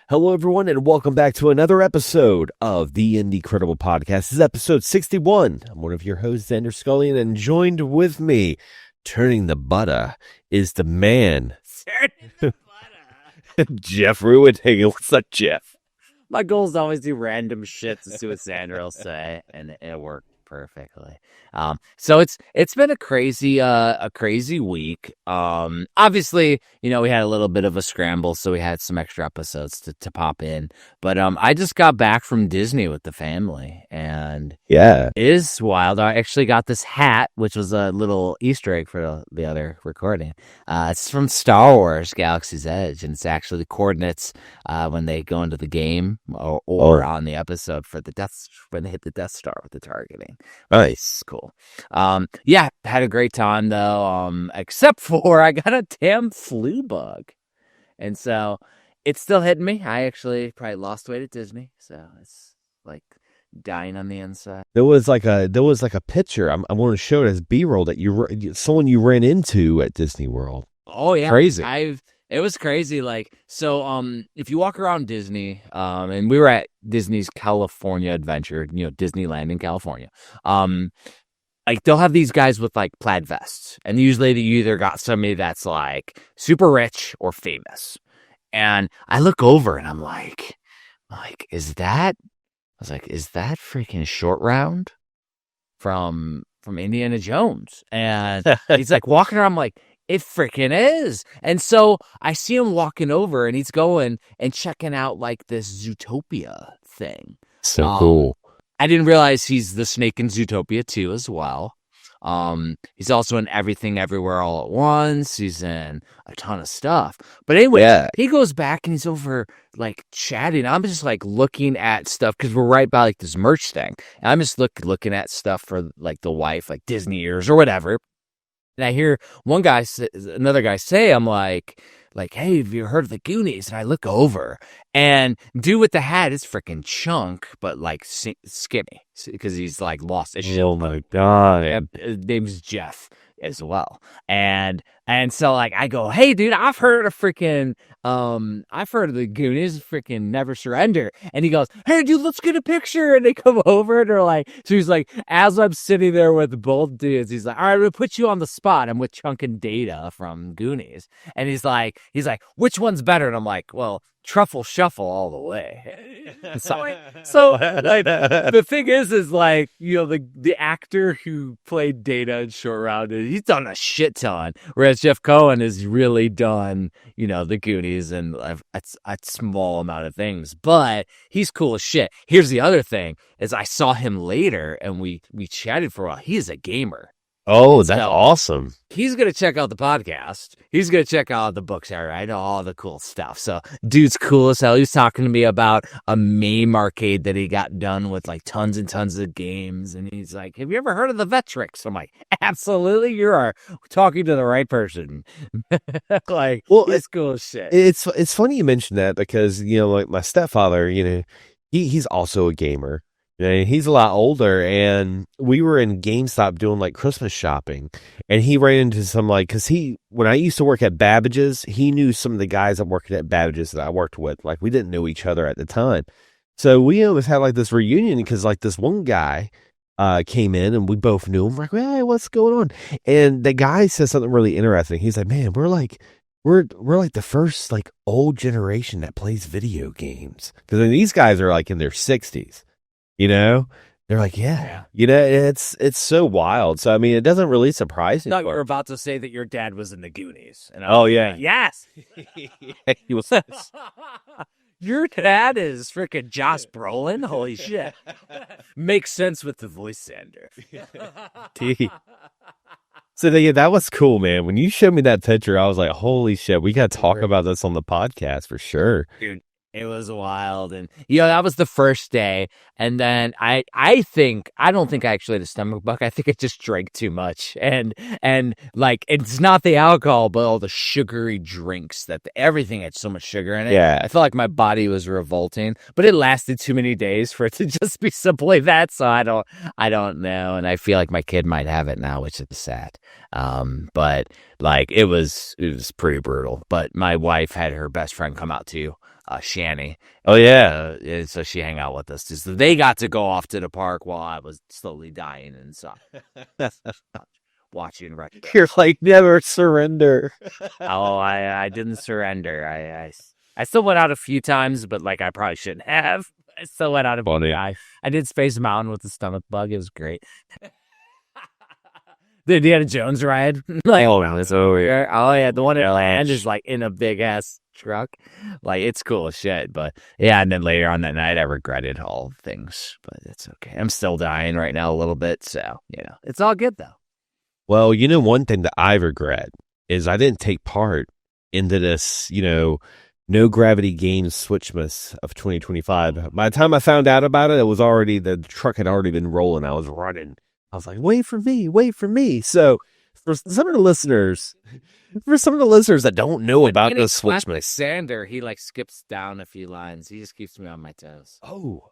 Hello, everyone, and welcome back to another episode of the Indie Credible Podcast. This is episode 61. I'm one of your hosts, Xander Scullion, and joined with me, turning the butter, is the man, Jeff Ruiting. What's up, Jeff? My goal is to always do random shit to see what Xander will say, and it worked perfectly. So it's been a crazy week. Obviously, we had a little bit of a scramble, so we had some extra episodes to pop in. But I just got back from Disney with the family, and yeah, it is wild. I actually got this hat, which was a little Easter egg for the other recording. It's from Star Wars: Galaxy's Edge, and it's actually the coordinates when they go into the game or on the episode for the when they hit the Death Star with the targeting. Nice, cool. Yeah, had a great time though. Except for I got a damn flu bug, and so it's still hitting me. I actually probably lost weight at Disney, so it's like dying on the inside. There was like a picture. I want to show it as B-roll that someone you ran into at Disney World. Oh yeah, crazy. It was crazy. Like, so, if you walk around Disney, and we were at Disney's California Adventure, Disneyland in California, like they'll have these guys with like plaid vests, and usually you either got somebody that's like super rich or famous. And I look over and I'm like, is that freaking Short Round from Indiana Jones? And he's like walking around, I'm like, it freaking is. And so I see him walking over and he's going and checking out like this Zootopia thing. So cool. I didn't realize he's the snake in Zootopia too as well. He's also in Everything Everywhere All at Once. He's in a ton of stuff. But anyway, He goes back and he's over like chatting. I'm just like looking at stuff because we're right by like this merch thing. And I'm just looking at stuff for like the wife, like Disney ears or whatever. And I hear another guy say, I'm like, hey, have you heard of the Goonies? And I look over, and dude with the hat is freaking Chunk, but like skinny because he's like lost his shit. Oh my god! His name's Jeff as well, and so like I go, hey dude, I've heard of the Goonies, freaking Never Surrender. And he goes, hey dude, let's get a picture. And they come over and they're like, so he's like, as I'm sitting there with both dudes, he's like, all right, I'm gonna put you on the spot. I'm with Chunk and Data from Goonies, and he's like, which one's better? And I'm like, well, Truffle Shuffle all the way. So like, the thing is like, the actor who played Data in Short Round, he's done a shit ton, whereas Jeff Cohen has really done, the Goonies and a small amount of things, but he's cool as shit. Here's the other thing is I saw him later and we chatted for a while. He is a gamer. Oh, that's awesome. He's going to check out the podcast. He's going to check out the books, right? All the cool stuff. So, dude's cool as hell. He was talking to me about a MAME arcade that he got done with like tons and tons of games. And he's like, have you ever heard of the Vetrix? I'm like, absolutely. You are talking to the right person. Like, well, it's cool as shit. It's funny you mentioned that because, like my stepfather, he's also a gamer. He's a lot older, and we were in GameStop doing like Christmas shopping, and he ran into some because when I used to work at Babbage's, he knew some of the guys that worked at Babbage's that I worked with. Like we didn't know each other at the time, so we always had like this reunion because like this one guy came in and we both knew him. We're like, hey, what's going on? And the guy said something really interesting. He's like, man, we're like the first like old generation that plays video games because these guys are like in their 60s. They're like, yeah. It's so wild. So, I mean, it doesn't really surprise me. No, you're about to say that your dad was in the Goonies. And yeah. Yes. He was. Your dad is freaking Josh Brolin? Holy shit. Makes sense with the voice, Xander. So, yeah, that was cool, man. When you showed me that picture, I was like, holy shit, we got to talk about this on the podcast for sure. Dude. It was wild, and that was the first day, and then I don't think I actually had a stomach bug. I think I just drank too much, and like it's not the alcohol, but all the sugary drinks everything had so much sugar in it. Yeah, I felt like my body was revolting, but it lasted too many days for it to just be simply that. So I don't know, and I feel like my kid might have it now, which is sad. But like it was pretty brutal. But my wife had her best friend come out too. Shanny. Oh yeah, and so she hung out with us. So they got to go off to the park while I was slowly dying inside, watching. You're like, never surrender. Oh, I didn't surrender. I still went out a few times, but like I probably shouldn't have. I still went out a few times. I did Space Mountain with the stomach bug. It was great. The Indiana Jones ride. Like, oh, man, it's over here. Oh, yeah, the one at land is like in a big ass truck. Like, it's cool as shit. But yeah, and then later on that night, I regretted all things. But it's okay. I'm still dying right now a little bit. So, it's all good though. Well, one thing that I regret is I didn't take part into this, no gravity games Switchmas of 2025. By the time I found out about it, the truck had already been rolling. I was running. I was like, wait for me. So for some of the listeners that don't know about the Switchmas. Sander, he like skips down a few lines. He just keeps me on my toes. Oh.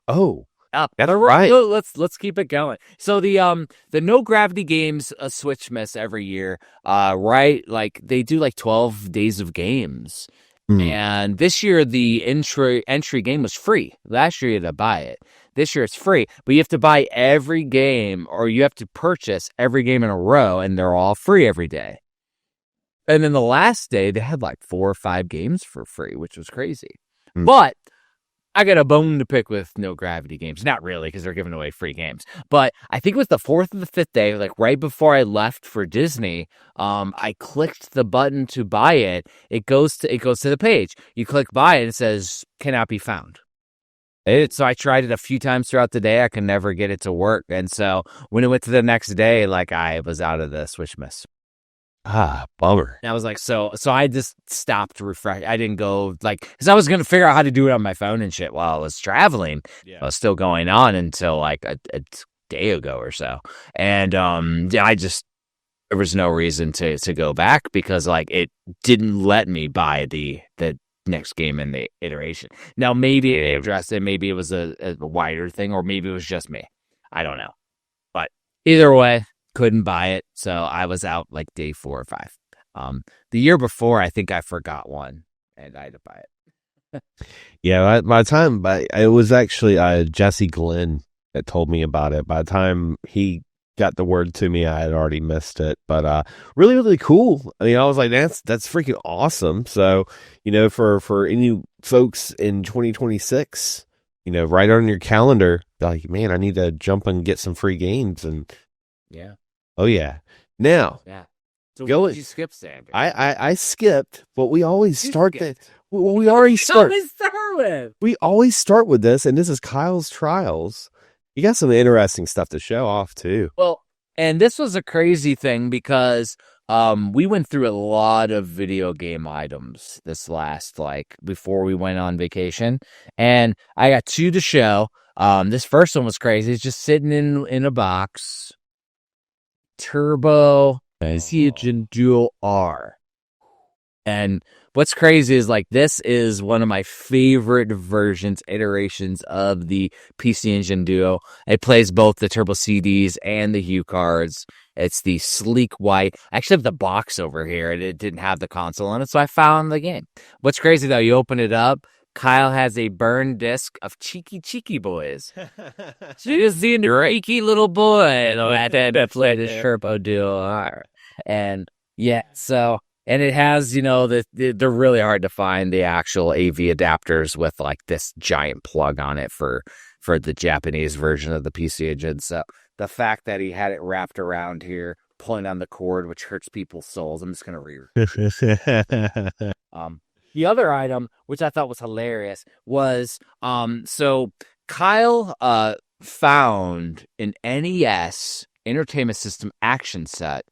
Up. That's right. Let's keep it going. So the no gravity games Switchmas every year, right? Like they do like 12 days of games. And this year the entry game was free. Last year you had to buy it. This year it's free, but you have to buy every game, or you have to purchase every game in a row, and they're all free every day. And then the last day they had like 4 or 5 games for free, which was crazy. But I got a bone to pick with no gravity games. Not really, because they're giving away free games. But I think it was the 4th or the 5th day, like right before I left for Disney, I clicked the button to buy it. It goes to the page. You click buy it, it says cannot be found. So I tried it a few times throughout the day. I could never get it to work. And so when it went to the next day, like I was out of the Switchmas. Bummer. And I was like, so I just stopped to refresh. I didn't go because I was going to figure out how to do it on my phone and shit while I was traveling. Yeah. I was still going on until like a day ago or so. And there was no reason to go back because like it didn't let me buy the next game in the iteration. Now maybe it addressed it. Maybe it was a wider thing, or maybe it was just me. I don't know. But either way, couldn't buy it, so I was out like day 4 or 5. The year before, I think I forgot one, and I had to buy it. Yeah, by the time, it was actually Jesse Glenn that told me about it. By the time he got the word to me, I had already missed it. But really, really cool. I mean, I was like, that's freaking awesome. So, for any folks in 2026, right on your calendar, like, man, I need to jump and get some free games. And yeah. Oh yeah. Now, So what did you skip, Sam? I skipped, but we always start with. We always start with this, and this is Kyle's Trials. You got some interesting stuff to show off too. Well, and this was a crazy thing because we went through a lot of video game items this last before we went on vacation, and I got 2 to show. This first one was crazy. It's just sitting in a box. Turbo Precision Duo R. And what's crazy is this is one of my favorite iterations of the PC Engine Duo. It plays both the Turbo CDs and the Hue cards. It's the sleek white. I actually have the box over here, and it didn't have the console on it, so I found the game. What's crazy though, you open it up, Kyle has a burned disc of Cheeky Boys. So you just see a cheeky little boy that played the Turbo Duo R. And yeah, and it has, they're really hard to find, the actual AV adapters with this giant plug on it for the Japanese version of the PC Engine. So the fact that he had it wrapped around here, pulling on the cord, which hurts people's souls. I'm just going to read. The other item, which I thought was hilarious, was so Kyle found an NES Entertainment System action set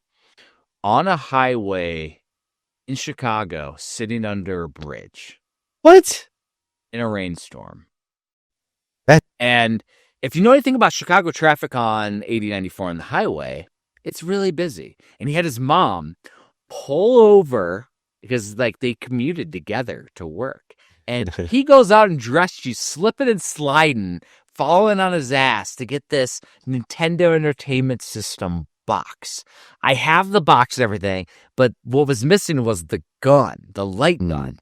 on a highway in Chicago, sitting under a bridge. What? In a rainstorm. And if you know anything about Chicago traffic on 8094 on the highway, it's really busy. And he had his mom pull over because they commuted together to work. And he goes out and dressed you, slipping and sliding, falling on his ass to get this Nintendo Entertainment System box. I have the box and everything, but what was missing was the gun, the light gun.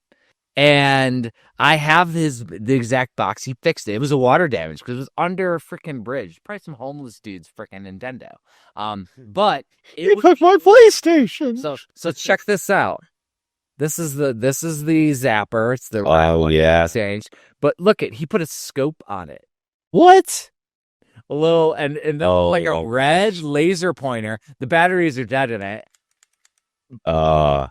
And I have the exact box. He fixed it. It was a water damage because it was under a freaking bridge. Probably some homeless dude's freaking Nintendo. But it was my PlayStation. So check this out. This is the zapper. It's the exchange. But look he put a scope on it. What? A little and like a red laser pointer. The batteries are dead in it. But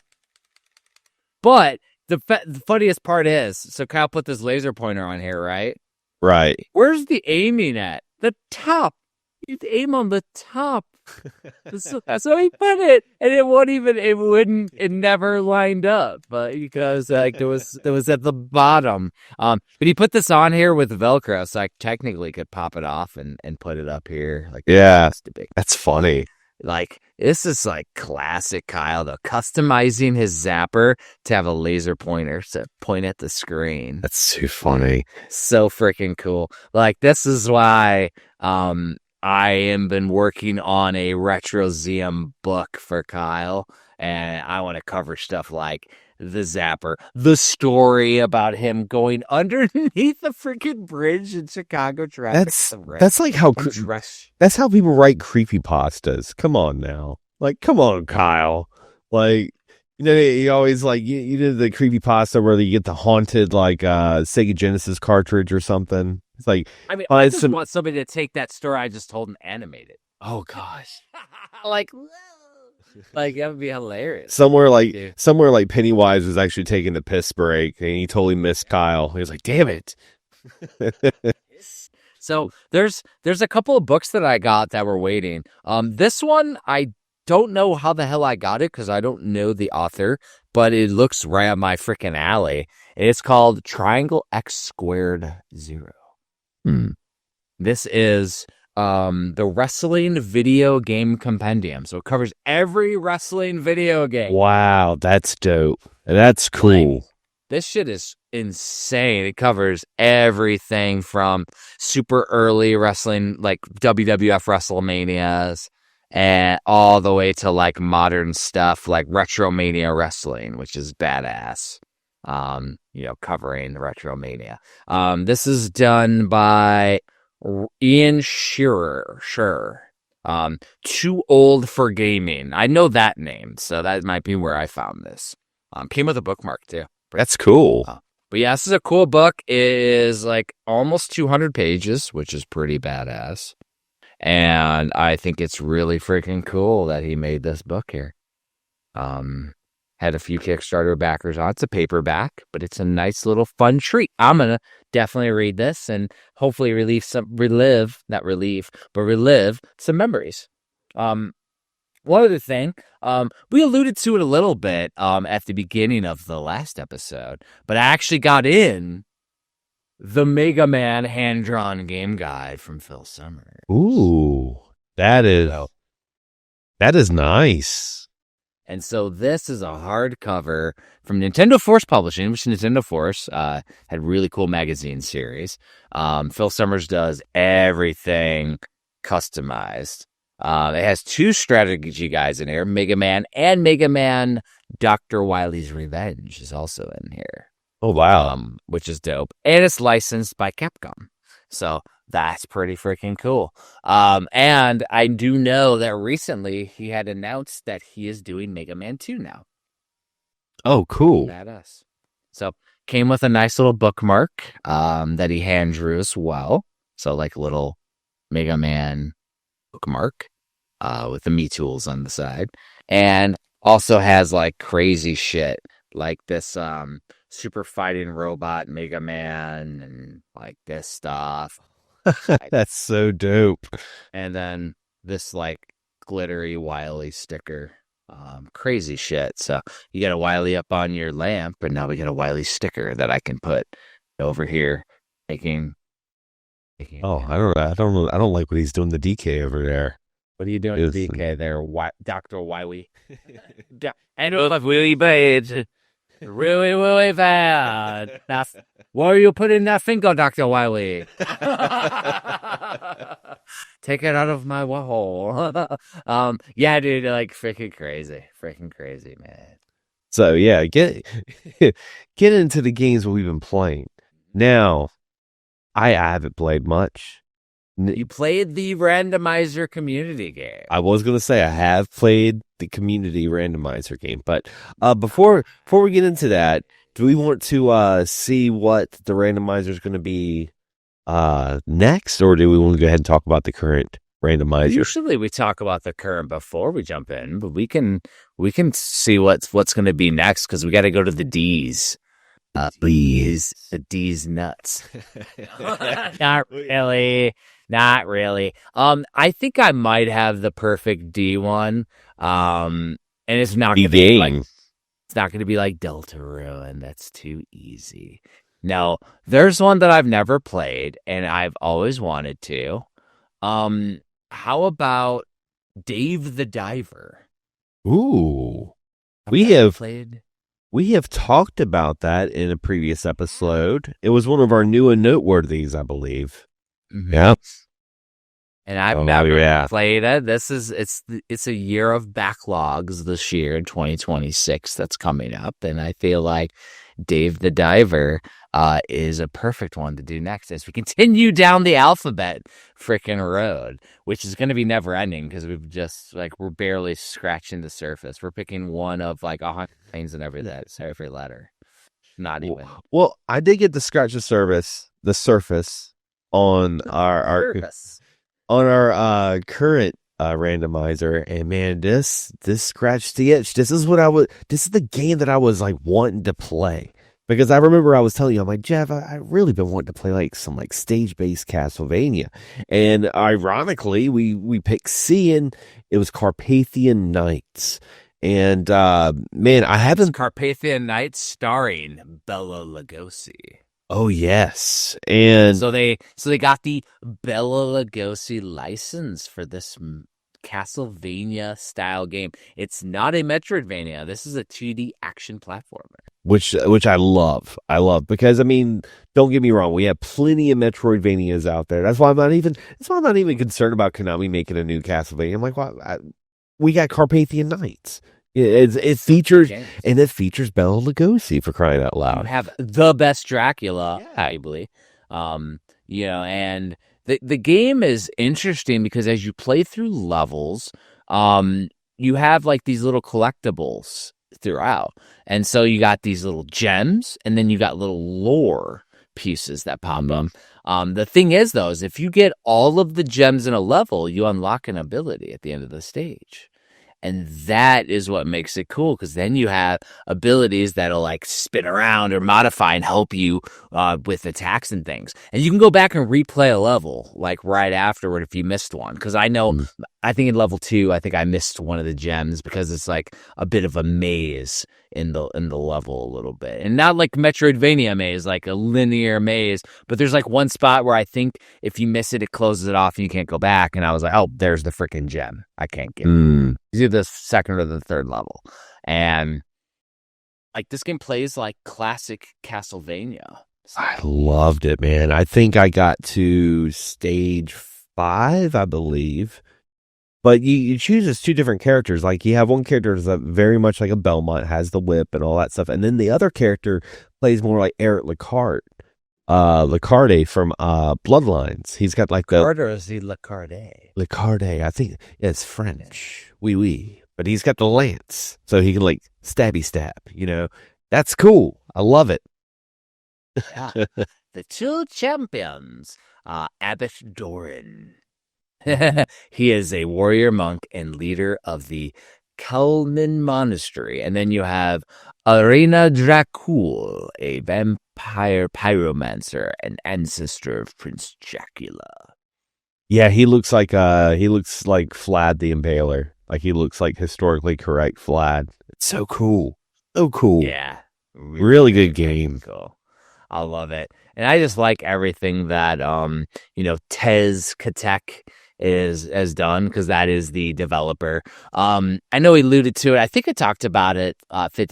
the funniest part is, so Kyle put this laser pointer on here, right? Right. Where's the aiming at? The top. You'd aim on the top. So he put it, and it never lined up, but because like there was at the bottom. But he put this on here with Velcro, so I technically could pop it off and put it up here. Like, yeah, that's funny. Like, this is like classic Kyle, though, customizing his zapper to have a laser pointer to point at the screen. That's so funny. So freaking cool. Like, this is why I am been working on a Retrozeum book for Kyle, and I want to cover stuff like the zapper, the story about him going underneath the freaking bridge in Chicago traffic. That's like how that's how people write creepypastas. Come on now, like, come on, Kyle. Like, you know, you always like you did the creepypasta where you get the haunted like Sega Genesis cartridge or something. It's like, I mean, I just want somebody to take that story I just told and animate it. Oh gosh, like that would be hilarious. Somewhere like Pennywise was actually taking the piss break and he totally missed Kyle. He was like, "Damn it!" So there's a couple of books that I got that were waiting. This one I don't know how the hell I got it because I don't know the author, but it looks right up my freaking alley. It's called Triangle X Squared Zero. This is the wrestling video game compendium. So it covers every wrestling video game. Wow, that's dope. That's cool. Like, this shit is insane. It covers everything from super early wrestling, like WWF WrestleManias, and all the way to like modern stuff like Retromania Wrestling, which is badass. Covering the Retromania. This is done by Ian Shearer. Too Old for Gaming. I know that name, so that might be where I found this. Came with a bookmark too. That's cool. But yeah, this is a cool book. It is like almost 200 pages, which is pretty badass. And I think it's really freaking cool that he made this book here. Had a few Kickstarter backers on. It's a paperback, but it's a nice little fun treat. I'm going to definitely read this and hopefully relive some memories. One other thing, we alluded to it a little bit at the beginning of the last episode, but I actually got in the Mega Man hand-drawn game guide from Phil Summers. Ooh, that is nice. And so this is a hardcover from Nintendo Force Publishing, which Nintendo Force had a really cool magazine series. Phil Summers does everything customized. It has two strategy guides in here, Mega Man and Mega Man Dr. Wily's Revenge is also in here. Oh, wow. Which is dope. And it's licensed by Capcom. So that's pretty freaking cool. And I do know that recently he had announced that he is doing Mega Man 2 now. Oh, cool. Badass. So came with a nice little bookmark that he hand drew as well. So like a little Mega Man bookmark with the Me Tools on the side. And also has like crazy shit like this super fighting robot Mega Man and like this stuff. That's so dope. And then this like glittery Wily sticker. Crazy shit. So you got a Wily up on your lamp, and now we got a Wily sticker that I can put over here making Oh, I don't like what he's doing to DK over there. What are you doing to DK there, Dr. Wiley? And it was really bad. Really, really bad. Now, where are you putting that finger, Dr. Wiley? Take it out of my hole. Yeah, dude, like freaking crazy, man. So yeah, get get into the games we've been playing. Now, I haven't played much. You played the Randomizer community game. I was gonna say I have played the community randomizer game, but before we get into that, do we want to see what the randomizer is going to be next, or do we want to go ahead and talk about the current randomizer? Usually we talk about the current before we jump in, but we can see what's going to be next because we got to go to the D's. The D's nuts. Not really. Not really. I think I might have the perfect D one. And it's not going to be like, it's not going to be like Deltarune. That's too easy. No, there's one that I've never played and I've always wanted to. How about Dave the Diver? Ooh, we have talked about that in a previous episode. It was one of our new and noteworthies, I believe. Mm-hmm. Yeah. And I've never played it. It's a year of backlogs this year in 2026 that's coming up. And I feel like Dave the Diver is a perfect one to do next as we continue down the alphabet freaking road, which is going to be never ending because we're barely scratching the surface. We're picking one of like 100 things in every letter. Not even. Well, I did get to scratch the surface on our current randomizer, and man, this scratched the itch. This is the game that I was like wanting to play, because I remember I was telling you, I'm like, Jeff, I really been wanting to play like some like stage-based Castlevania, and ironically we picked C, and it was Carpathian Nights. And man, I haven't Carpathian Night starring Bela Lugosi. Oh yes, and so they got the Bela Lugosi license for this Castlevania style game. It's not a Metroidvania. This is a 2D action platformer, which I love. I love because I mean, don't get me wrong, we have plenty of Metroidvanias out there. That's why I'm not even concerned about Konami making a new Castlevania. I'm like, we got Carpathian Nights. It features Bela Lugosi, for crying out loud. You have the best Dracula, arguably. And the game is interesting because as you play through levels, you have like these little collectibles throughout, and so you got these little gems, and then you got little lore pieces that pop up. The thing is, though, is if you get all of the gems in a level, you unlock an ability at the end of the stage. And that is what makes it cool, because then you have abilities that'll like spin around or modify and help you with attacks and things. And you can go back and replay a level like right afterward if you missed one. Because I know, I think in level 2, I think I missed one of the gems because it's like a bit of a maze in the level a little bit, and not like Metroidvania maze, like a linear maze. But there's like one spot where I think if you miss it, it closes it off and you can't go back. And I was like, oh, there's the freaking gem. I can't get it. It's either the second or the third level, and like this game plays like classic Castlevania. I loved it, man. I think I got to stage 5, I believe. But you choose as 2 different characters. Like you have one character that's very much like a Belmont, has the whip and all that stuff, and then the other character plays more like Eric Lecarde from Bloodlines. He's got like Lecarde, or is he Lecarde? Lecarde, I think it's French. Oui. But he's got the lance, so he can like stabby stab. That's cool. I love it. Yeah. The 2 champions, Abbot Doran. He is a warrior monk and leader of the Kalman Monastery. And then you have Arena Dracul, a vampire pyromancer and ancestor of Prince Dracula. Yeah, he looks like Vlad the Impaler. Like he looks like historically correct Vlad. It's so cool. So cool. Yeah. Really good game. Cool. I love it. And I just like everything that Tez Katek is done, because that is the developer. I know he alluded to it. I think I talked about it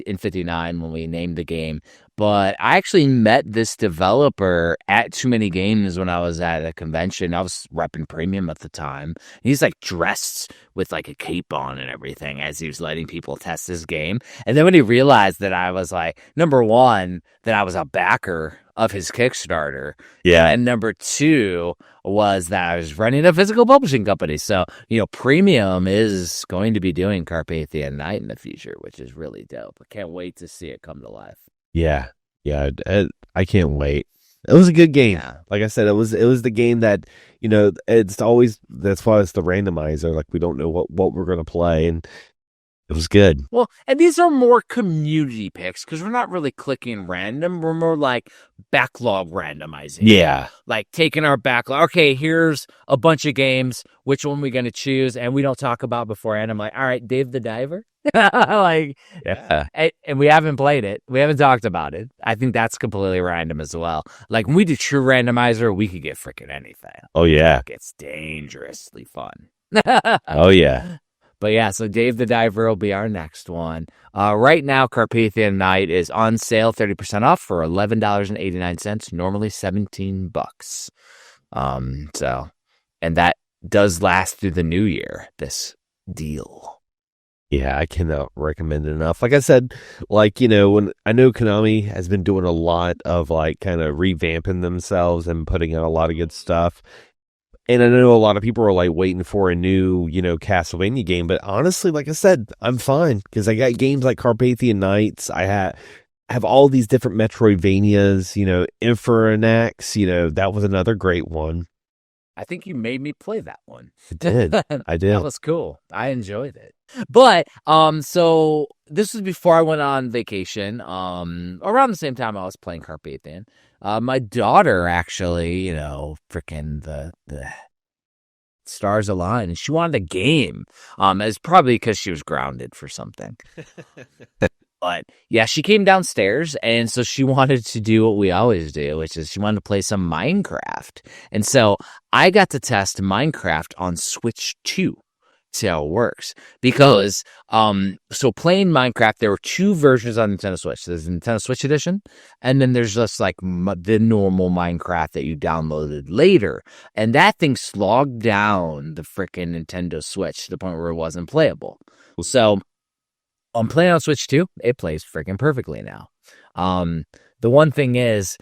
in 59 when we named the game, But I actually met this developer at Too Many Games when I was at a convention. I was repping Premium at the time. He's like dressed with like a cape on and everything as he was letting people test his game. And then when he realized that I was like, number one, that I was a backer of his Kickstarter. Yeah. And number two was that I was running a physical publishing company. So, Premium is going to be doing Carpathian Night in the future, which is really dope. I can't wait to see it come to life. Yeah. I can't wait. It was a good game. Yeah. Like I said, it was the game that, it's always, that's why it's the randomizer. Like, we don't know what we're going to play, and it was good. Well, and these are more community picks because we're not really clicking random. We're more like backlog randomizing. Yeah. Like taking our backlog. Okay, here's a bunch of games. Which one we going to choose? And we don't talk about beforehand. I'm like, all right, Dave the Diver. Yeah. And we haven't played it. We haven't talked about it. I think that's completely random as well. Like when we do true randomizer, we could get freaking anything. Oh, yeah. It's dangerously fun. Oh, yeah. But yeah, so Dave the Diver will be our next one. Right now, Carpathian Night is on sale, 30% off for $11.89, normally $17. And that does last through the new year, this deal. Yeah, I cannot recommend it enough. Like I said, when I know Konami has been doing a lot of kind of revamping themselves and putting out a lot of good stuff. And I know a lot of people are waiting for a new, Castlevania game. But honestly, like I said, I'm fine because I got games like Carpathian Nights. I have all these different Metroidvanias, Infernax, that was another great one. I think you made me play that one. I did. That was cool. I enjoyed it. But so this was before I went on vacation. Around the same time I was playing Carpathian. My daughter actually, freaking the stars aligned, and she wanted a game. It's probably because she was grounded for something. But yeah, she came downstairs, and so she wanted to do what we always do, which is she wanted to play some Minecraft. And so I got to test Minecraft on Switch 2. See how it works, because so playing Minecraft, there were two versions on Nintendo Switch. There's the Nintendo Switch edition, and then there's just the normal Minecraft that you downloaded later, and that thing slogged down the freaking Nintendo Switch to the point where it wasn't playable. So I'm playing on Switch 2. It plays freaking perfectly now. The one thing is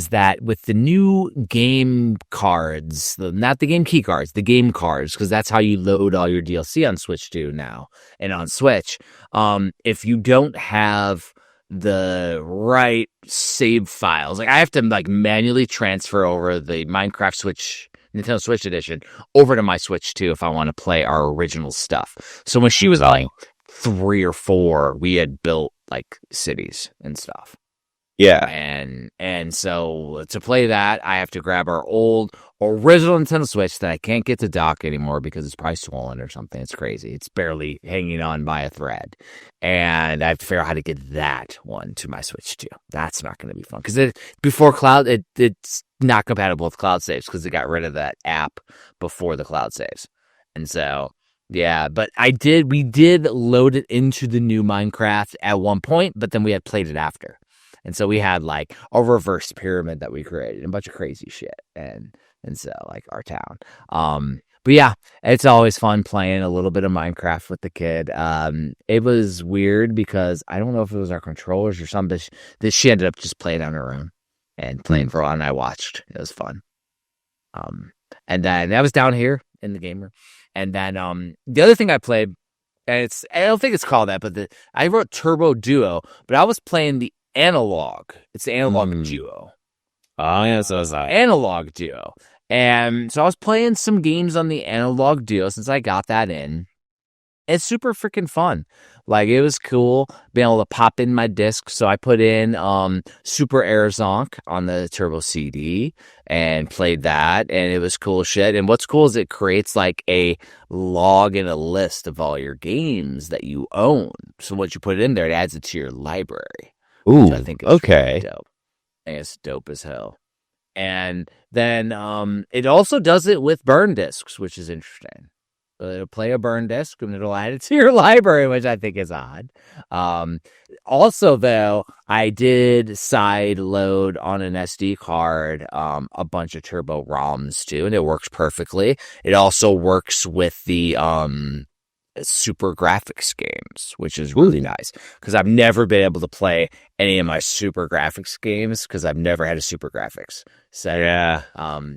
that with the new game cards, not the game key cards, the game cards, because that's how you load all your DLC on Switch 2 now and on Switch. If you don't have the right save files, I have to manually transfer over the Minecraft Nintendo Switch edition over to my Switch 2 if I want to play our original stuff. So when she was 3 or 4, we had built cities and stuff. Yeah. And so to play that, I have to grab our old original Nintendo Switch that I can't get to dock anymore because it's probably swollen or something. It's crazy. It's barely hanging on by a thread. And I have to figure out how to get that one to my Switch 2. That's not going to be fun because before cloud, it's not compatible with cloud saves because it got rid of that app before the cloud saves. And so, yeah, but we did load it into the new Minecraft at one point, but then we had played it after. And so we had a reverse pyramid that we created and a bunch of crazy shit. And so our town. But yeah, it's always fun playing a little bit of Minecraft with the kid. It was weird because I don't know if it was our controllers or something, but she ended up just playing on her own and playing for a while, and I watched. It was fun. And then that was down here in the game room. And then the other thing I played, and I don't think it's called that, but I wrote Turbo Duo, but I was playing the Analogue. It's the Analogue Duo. Oh, yeah, so is that. Analogue Duo. And so I was playing some games on the Analogue Duo since I got that in. It's super freaking fun. It was cool being able to pop in my disc. So I put in Super Air Zonk on the Turbo CD and played that. And it was cool shit. And what's cool is it creates a log and a list of all your games that you own. So once you put it in there, it adds it to your library. Ooh, I think okay. Really dope. I think it's dope as hell. And then it also does it with burn discs, which is interesting. It'll play a burn disk and it'll add it to your library, which I think is odd. Also, though, I did side load on an SD card a bunch of turbo ROMs too, and it works perfectly. It also works with the super graphics games, which is really nice because I've never been able to play any of my super graphics games because I've never had a super graphics. So Yeah.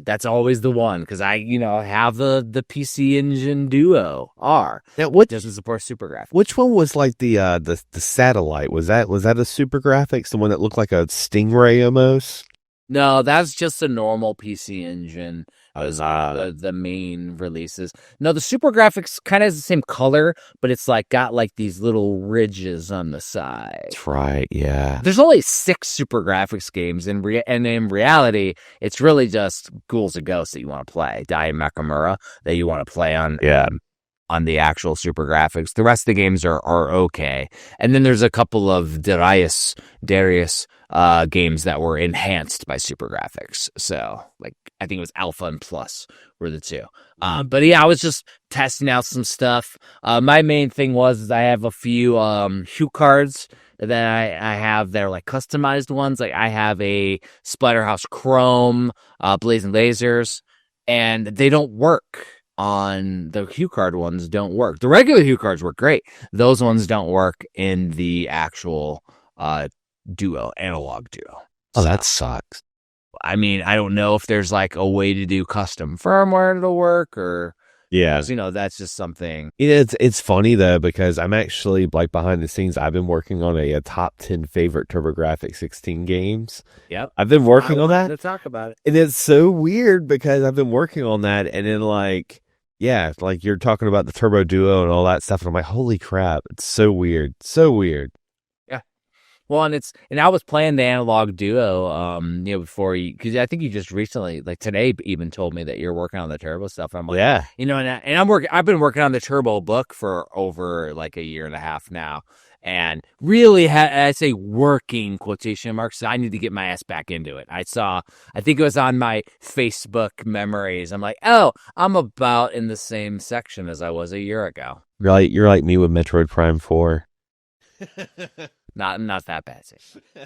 that's always the one because I have the PC Engine Duo R. Now, what doesn't support super graphics. Which one was like the satellite? Was that a super graphics? The one that looked like a Stingray almost? No, that's just a normal PC Engine. The main releases. No, the super graphics kind of has the same color, but it's like got like these little ridges on the side. That's right. Yeah. There's only 6 super graphics games, and in reality, it's really just Ghouls and Ghosts that you want to play. Dai and Nakamura that you want to play on. Yeah. On the actual super graphics. The rest of the games are okay. And then there's a couple of Darius games that were enhanced by super graphics. So, like, I think it was Alpha and Plus were the two. But yeah, I was just testing out some stuff. My main thing was I have a few hue cards that I have. They're like customized ones. Like I have a Splatterhouse Chrome, Blazing Lasers, and they don't work. On the hue card ones don't work. The regular hue cards work great. Those ones don't work in the actual Duo, Analogue Duo. Oh, that sucks. I mean, I don't know if there's like a way to do custom firmware to work or yeah, that's just something. It's funny though because I'm actually like behind the scenes. I've been working on a top 10 favorite TurboGrafx 16 games. Yep, I've been working on that. To talk about it, and it's so weird because I've been working on that, and then like. Yeah, like you're talking about the Turbo Duo and all that stuff, and I'm like, holy crap, it's so weird, so weird. Yeah, well, and I was playing the Analogue Duo, before you, because I think you just recently, like today, even told me that you're working on the Turbo stuff. I'm like, yeah, and I've been working on the Turbo book for over like a year and a half now. And really, I say working quotation marks. I need to get my ass back into it. I think it was on my Facebook memories. I'm like, oh, I'm about in the same section as I was a year ago. You're like me with Metroid Prime 4. Not that bad.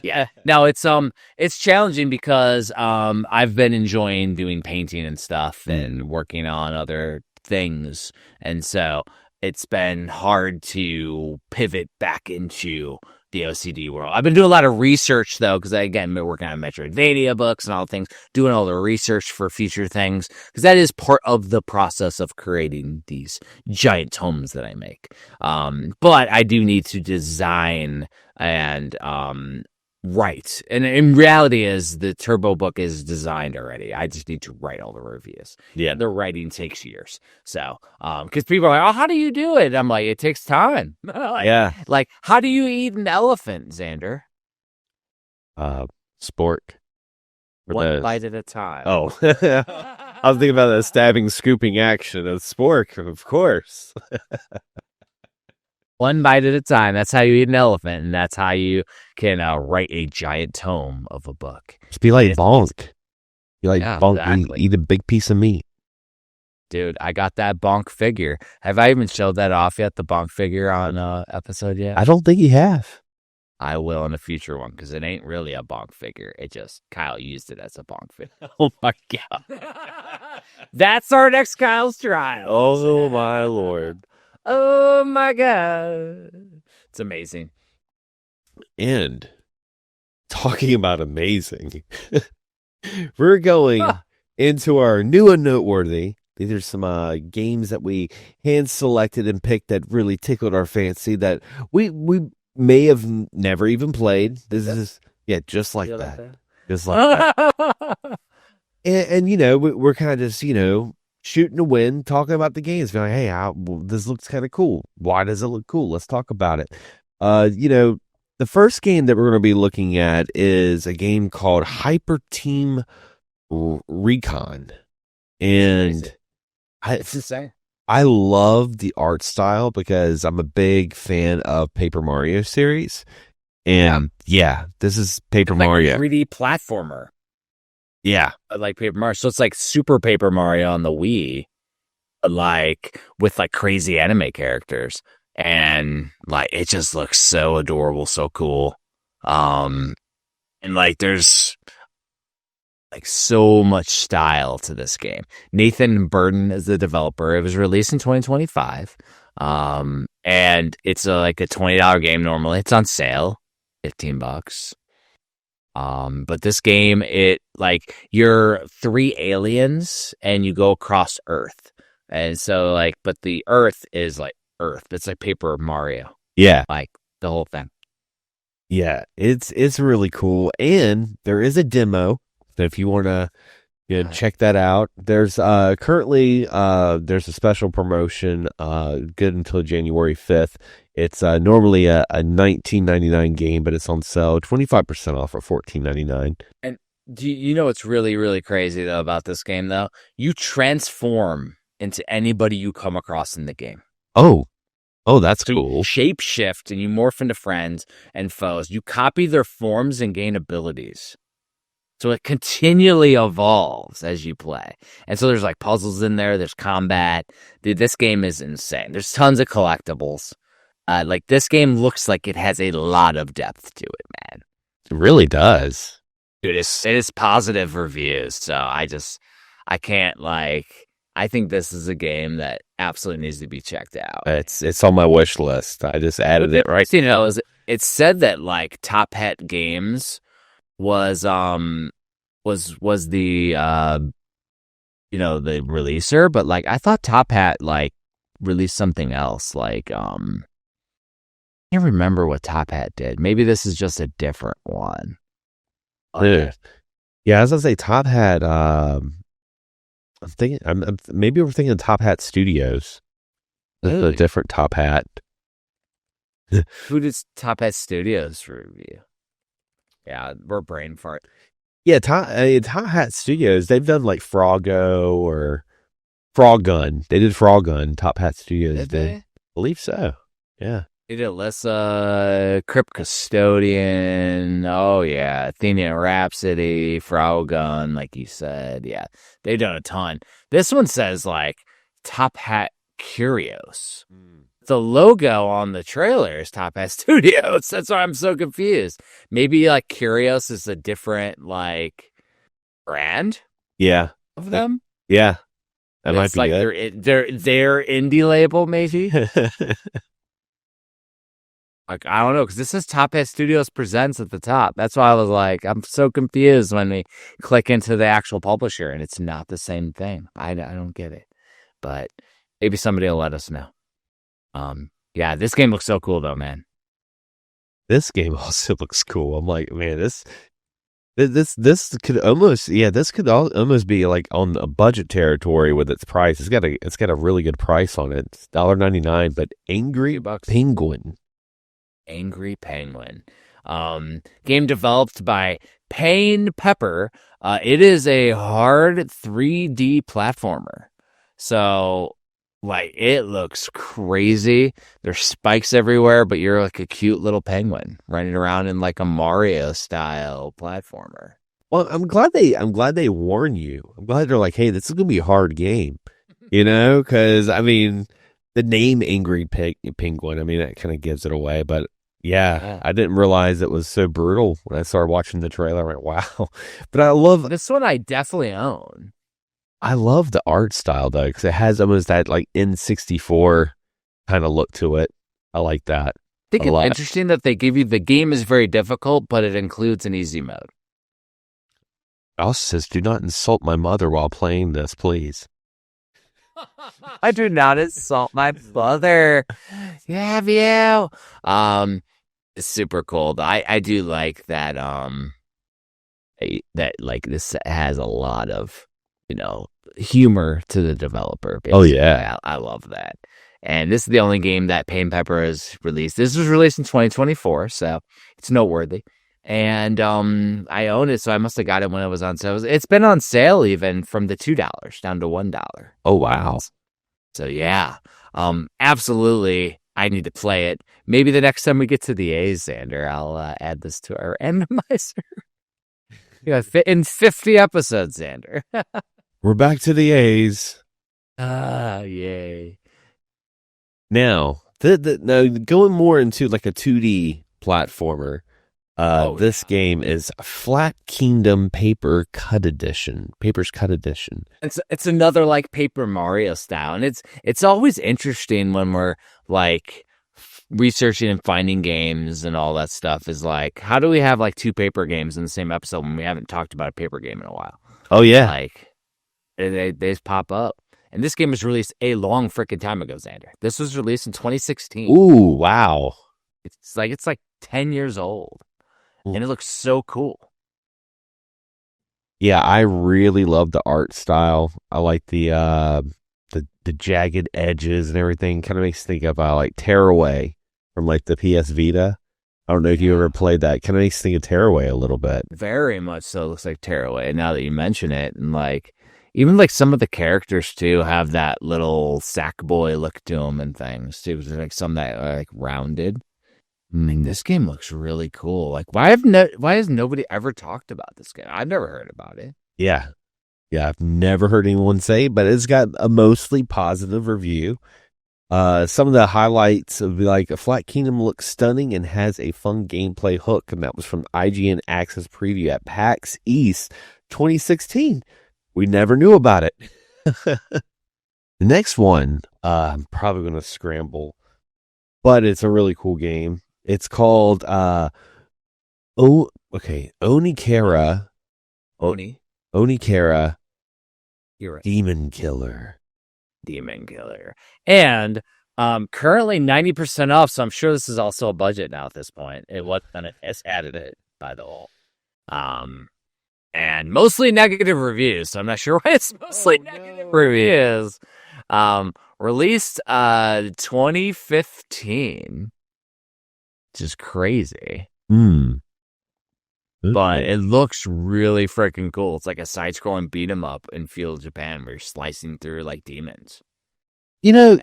Yeah. No, it's challenging because I've been enjoying doing painting and stuff and working on other things, and so it's been hard to pivot back into the OCD world. I've been doing a lot of research, though, because I've been working on Metroidvania books and all things, doing all the research for future things, because that is part of the process of creating these giant tomes that I make. But I do need to design and write. And in reality is the Turbo book is designed already. I just need to write all the reviews. Yeah. The writing takes years. So, because people are like, oh, how do you do it? I'm like, it takes time. Yeah. Like, how do you eat an elephant, Xander? Spork. One bite at a time. Oh. I was thinking about the stabbing, scooping action of Spork, of course. One bite at a time. That's how you eat an elephant, and that's how you can write a giant tome of a book. Just be like Bonk. You like Bonk, exactly. eat a big piece of meat. Dude, I got that Bonk figure. Have I even showed that off yet, the Bonk figure on episode yet? I don't think you have. I will in a future one, because it ain't really a Bonk figure. It just, Kyle used it as a Bonk figure. Oh my God. That's our next Kyle's trial. Oh my Lord. Oh my God. It's amazing. And talking about amazing, we're going into our new and noteworthy. These are some games that we hand selected and picked that really tickled our fancy that we may have never even played. This is just like that. Just like that. And we're kind of just, shooting the wind, talking about the games. Being like, hey, this looks kind of cool. Why does it look cool? Let's talk about it. The first game that we're going to be looking at is a game called Hyper Team Recon. And I love the art style because I'm a big fan of Paper Mario series. And this is Paper Mario. 3D platformer. Yeah. Like Paper Mario. So it's like Super Paper Mario on the Wii. like with like crazy anime characters, and like it just looks so adorable, so cool. And like there's like so much style to this game. Nathan Burton is the developer. It was released in 2025. And it's like a $20 game normally. It's on sale, $15. But this game, it like you're 3 aliens and you go across Earth. And so like, but the Earth is like Earth. It's like Paper Mario. Yeah. Like the whole thing. Yeah. It's really cool. And there is a demo. So if you want to check that out, there's currently there's a special promotion good until January 5th. It's normally a $19.99 game, but it's on sale 25% off at $14.99. And do you know what's really, really crazy though about this game though? You transform into anybody you come across in the game. Oh, that's cool. Shape shift and you morph into friends and foes. You copy their forms and gain abilities. So it continually evolves as you play. And so there's like puzzles in there. There's combat. Dude, this game is insane. There's tons of collectibles. Like this game looks like it has a lot of depth to it, man. It really does. Dude, it is positive reviews. So I can't like, I think this is a game that absolutely needs to be checked out. It's on my wish list. I just added it right. You know, it said that like Top Hat Games was the the releaser, but like I thought Top Hat like released something else. Like I can't remember what Top Hat did. Maybe this is just a different one. Yeah, as I say, Top Hat. I'm thinking. Maybe we're thinking of Top Hat Studios. A different Top Hat. Who does Top Hat Studios review? Yeah, we're brain fart. Yeah, Top Hat Studios, they've done like Froggo or Frog Gun. They did Frog Gun, Top Hat Studios did. I believe so. Yeah. They did Alyssa, Crypt Custodian, oh yeah, Athenian Rhapsody, Frog Gun, like you said. Yeah, they've done a ton. This one says like Top Hat Curios. The logo on the trailer is Top Hat Studios. That's why I'm so confused. Maybe like Curios is a different like brand. Yeah, of them. Yeah, that might be like it. their indie label, maybe. Like I don't know, because this says Top Hat Studios Presents at the top. That's why I was like, I'm so confused when we click into the actual publisher and it's not the same thing. I don't get it, but maybe somebody will let us know. Yeah, this game looks so cool though, man. This game also looks cool. I'm like, man, this could almost, this could almost be like on the budget territory with its price. It's got a really good price on it. It's $1.99, but Angry Penguin. Angry Penguin. Game developed by Pain Pepper. It is a hard 3D platformer. So like it looks crazy. There's spikes everywhere, but you're like a cute little penguin running around in like a Mario style platformer. Well, I'm glad they warn you. I'm glad they're like, hey, this is gonna be a hard game, because I mean, the name Angry Penguin, I mean, that kind of gives it away. But yeah, I didn't realize it was so brutal when I started watching the trailer. I went, wow. But I love this one. I definitely own. I love the art style though, because it has almost that like N64 kind of look to it. I like that. I think it's interesting that they give you the game is very difficult, but it includes an easy mode. Also says, do not insult my mother while playing this, please. I do not insult my mother. Have you? It's super cool. I do like that. That like this has a lot of humor to the developer. Basically. Oh yeah, I love that. And this is the only game that Pain Pepper has released. This was released in 2024, so it's noteworthy. And I own it, so I must have got it when it was on sale. It's been on sale even from the $2 down to $1. Oh wow! So yeah, absolutely, I need to play it. Maybe the next time we get to the A's, Xander, I'll add this to our randomizer. Fit in 50 episodes, Xander. We're back to the A's. Yay. Now, now going more into like a 2D platformer. This game is Flat Kingdom Paper Cut Edition. Paper's Cut Edition. It's another like Paper Mario style, and it's always interesting when we're like researching and finding games and all that stuff. Is like, how do we have like two paper games in the same episode when we haven't talked about a paper game in a while? Oh yeah, like they just pop up. And this game was released a long freaking time ago, Xander. This was released in 2016. Ooh, wow! It's like 10 years old. And it looks so cool. Yeah, I really love the art style. I like the jagged edges and everything. Kind of makes me think of like Tearaway from like the PS Vita. I don't know if you ever played that. Kind of makes me think of Tearaway a little bit. Very much so. It looks like Tearaway. Now that you mention it, and like even like some of the characters too have that little sack boy look to them and things too. There's like some that are like rounded. I mean, this game looks really cool. Like, why has nobody ever talked about this game? I've never heard about it. Yeah. I've never heard anyone say it, but it's got a mostly positive review. Some of the highlights of like a Flat Kingdom looks stunning and has a fun gameplay hook, and that was from IGN Access Preview at PAX East 2016. We never knew about it. The next one, I'm probably going to scramble, but it's a really cool game. It's called Onikira. Onikira. You're right. Demon Killer. And currently 90% off, so I'm sure this is also a budget now at this point. It wasn't, it's added it by the way. And mostly negative reviews, so I'm not sure why it's mostly negative reviews. Released 2015. Which is crazy. Okay. But it looks really freaking cool. It's like a side-scrolling beat-em-up in Feudal Japan where you're slicing through like demons. You know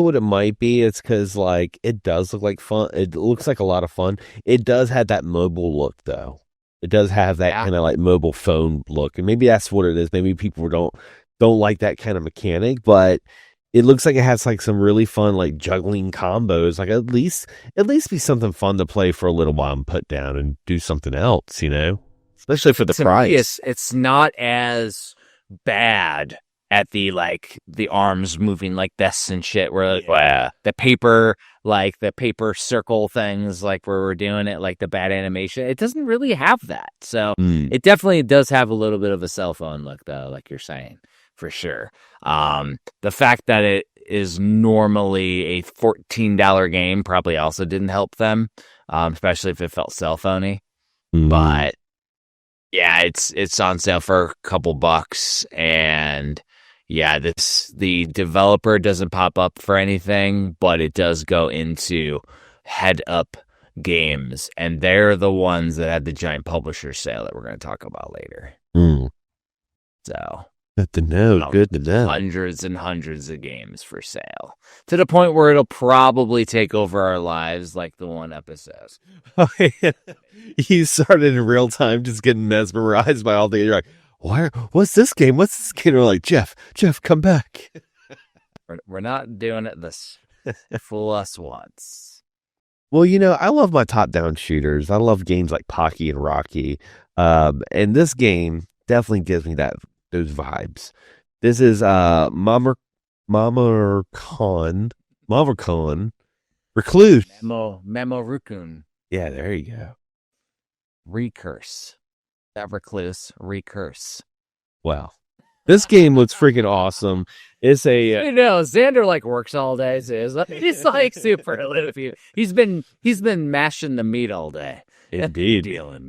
what it might be? It's because like it does look like fun. It looks like a lot of fun. It does have that mobile look though. It does have that kind of like mobile phone look, and maybe that's what it is. Maybe people don't like that kind of mechanic, but it looks like it has like some really fun like juggling combos. Like at least be something fun to play for a little while and put down and do something else, especially for the price. It's not as bad at the arms moving like this and shit where the paper circle things like where we're doing it, like the bad animation. It doesn't really have that. So it definitely does have a little bit of a cell phone look though, like you're saying. For sure. The fact that it is normally a $14 game probably also didn't help them, especially if it felt cell phony. But yeah, it's on sale for a couple bucks, and yeah, the developer doesn't pop up for anything, but it does go into Head Up Games, and they're the ones that had the giant publisher sale that we're going to talk about later. So. Good to know. Good to know. Hundreds and hundreds of games for sale to the point where it'll probably take over our lives, like the one episode. Oh, yeah. You started in real time, just getting mesmerized by all the. You're like, what's this game? What's this game? We're like, Jeff, come back. We're not doing it this. Fool us once. Well, I love my top-down shooters. I love games like Pocky and Rocky, and this game definitely gives me those vibes. This is Mamorukun. Recluse. Mamorukun. Yeah, there you go. Recurse. That Recluse. Recurse. Wow. This game looks freaking awesome. It's a Xander like works all day. So he's like super aloof. He's been mashing the meat all day. Indeed. You'll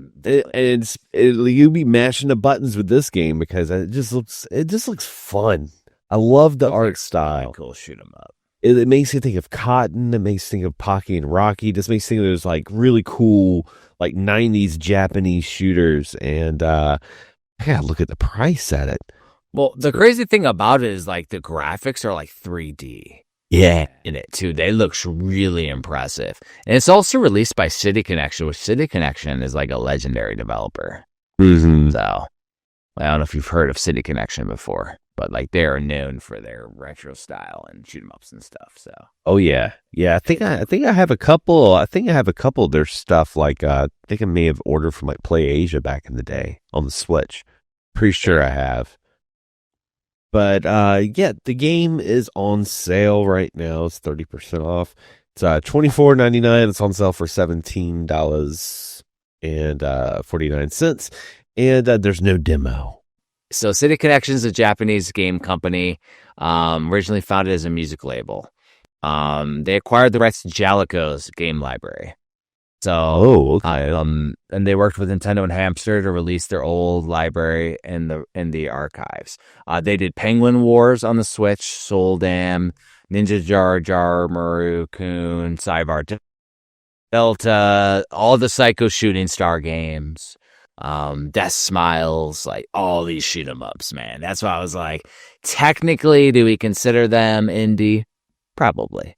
be mashing the buttons with this game because it just looks fun. I love the art style. Cool, shoot 'em up. It makes you think of Cotton. It makes you think of Pocky and Rocky. It just makes you think of those like really cool like 90s Japanese shooters. And I gotta look at the price at it. Well, the crazy thing about it is like the graphics are like 3D. Yeah. In it too. They look really impressive. And it's also released by City Connection, which City Connection is like a legendary developer. Mm-hmm. So I don't know if you've heard of City Connection before. but like they're known for their retro style and shoot 'em ups and stuff. So Oh yeah, yeah. I think I have a couple. I think I have a couple of their stuff. Like I think I may have ordered from like Play Asia back in the day on the Switch. Pretty sure I have. But yeah, the game is on sale right now. It's 30% off. It's $24.99. It's on sale for $17.49, and there's no demo. So City Connections is a Japanese game company, originally founded as a music label. They acquired the rights to Jaleco's game library. So, and they worked with Nintendo and Hamster to release their old library in the archives. They did Penguin Wars on the Switch, Soul Dam, Ninja Jar Jar, Mamorukun, Cyber Delta, all the Psycho Shooting Star games, Death Smiles, like all these shoot 'em ups, man. That's why I was like, technically, do we consider them indie? Probably.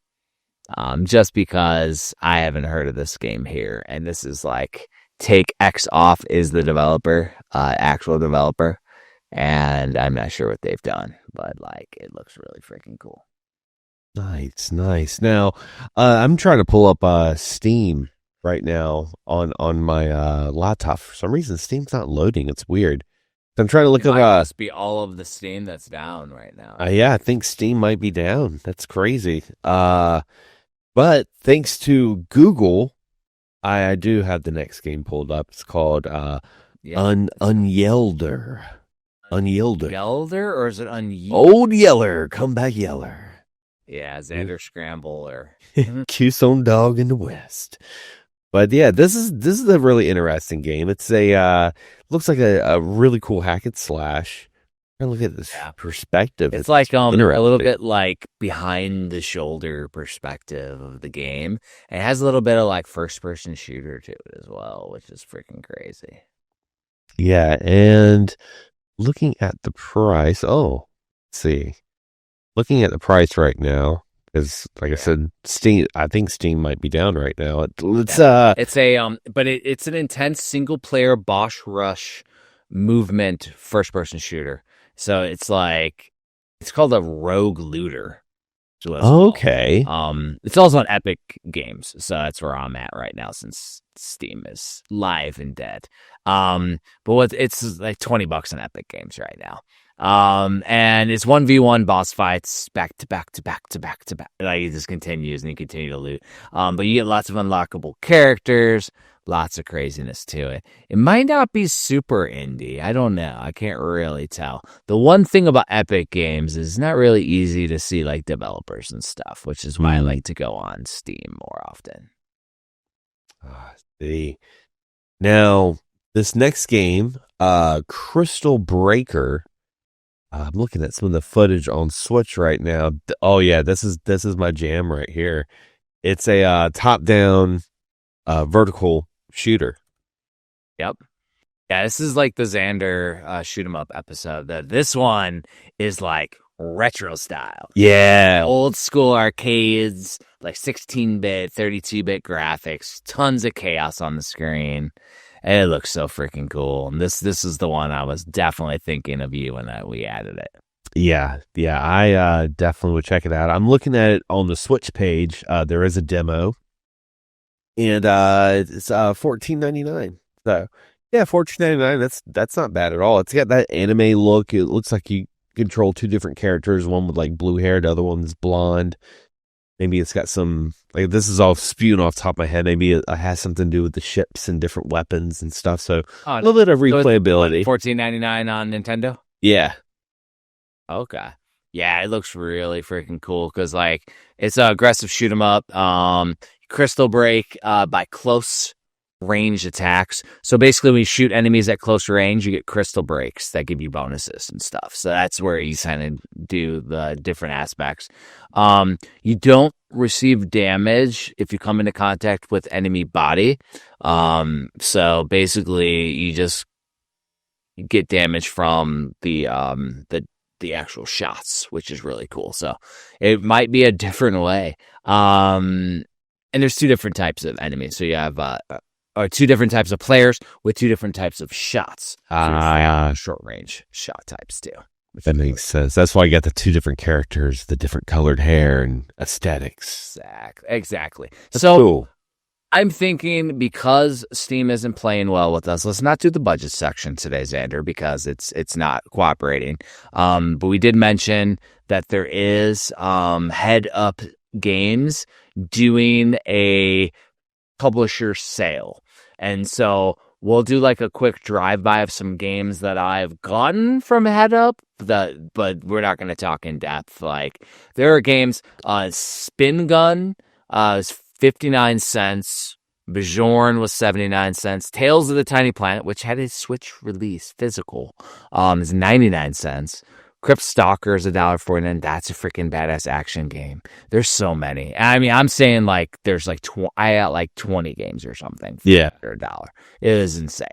Just because I haven't heard of this game here, and this is like Take X Off is the developer, actual developer, and I'm not sure what they've done, but like it looks really freaking cool. Nice, nice. Now, I'm trying to pull up Steam right now on my laptop. For some reason, Steam's not loading. It's weird. I'm trying to look up. Must be all of the Steam that's down right now. Yeah, I think Steam might be down. That's crazy. But thanks to Google, I do have the next game pulled up. It's called UNYIELDER. UNYIELDER. Yelder, or is it Old Yeller, come back Yeller. Yeah, Xander Scramble or Cusone Dog in the West. But yeah, this is a really interesting game. It's looks like a really cool hack and slash. I look at this perspective. It's like a little bit like behind the shoulder perspective of the game. It has a little bit of like first person shooter to it as well, which is freaking crazy. Yeah, and looking at the price. Oh, let's see. Looking at the price right now, because like I said, Steam. I think Steam might be down right now. It's it's an intense single player Bosch Rush movement first person shooter. So it's called a rogue looter. Okay. It's also on Epic Games, so that's where I'm at right now since Steam is live and dead. It's like $20 on Epic Games right now. And it's 1v1 boss fights back to back to back to back to back. Like it just continues and you continue to loot. But you get lots of unlockable characters, lots of craziness to it. It might not be super indie. I don't know. I can't really tell. The one thing about Epic Games is it's not really easy to see like developers and stuff, which is why I like to go on Steam more often. See. Now, this next game, Crystal Breaker. I'm looking at some of the footage on Switch right now. Oh yeah, this is my jam right here. It's a top-down vertical shooter. Yep. Yeah, this is like the Xander shoot 'em up episode. This one is like retro style. Yeah. Old school arcades, like 16-bit, 32-bit graphics, tons of chaos on the screen. And it looks so freaking cool. And this is the one I was definitely thinking of you when we added it. Yeah, I definitely would check it out. I'm looking at it on the Switch page. There is a demo. And it's $14.99. So yeah, $14.99. That's not bad at all. It's got that anime look. It looks like you control two different characters. One with like blue hair, the other one's blonde. Maybe it's got some like this is all spewing off the top of my head. Maybe it has something to do with the ships and different weapons and stuff. So a little bit of replayability. $14.99 on Nintendo. Yeah. Okay. Yeah, it looks really freaking cool because like it's an aggressive shoot 'em up. Crystal break by close range attacks. So basically when you shoot enemies at close range, you get crystal breaks that give you bonuses and stuff. So that's where you kind of do the different aspects. You don't receive damage if you come into contact with enemy body. So basically you just get damage from the actual shots, which is really cool. So it might be a different way. And there's two different types of enemies. So you have or two different types of players with two different types of shots. Short range shot types too. That makes sense. That's why I got the 2 different characters, the different colored hair and aesthetics. Exactly. That's so cool. I'm thinking because Steam isn't playing well with us, let's not do the budget section today, Xander, because it's not cooperating. But we did mention that there is Head Up Games doing a publisher sale. And so we'll do like a quick drive-by of some games that I've gotten from Head Up, but we're not going to talk in depth. Like, there are games, Spin Gun is 59 cents. Bjorn was 79 cents. Tales of the Tiny Planet, which had a Switch release physical, is 99 cents. Crypt Stalker is $1.49. That's a freaking badass action game. There's so many. I mean, I'm saying like there's like I got like 20 games or something for $1. It is insane.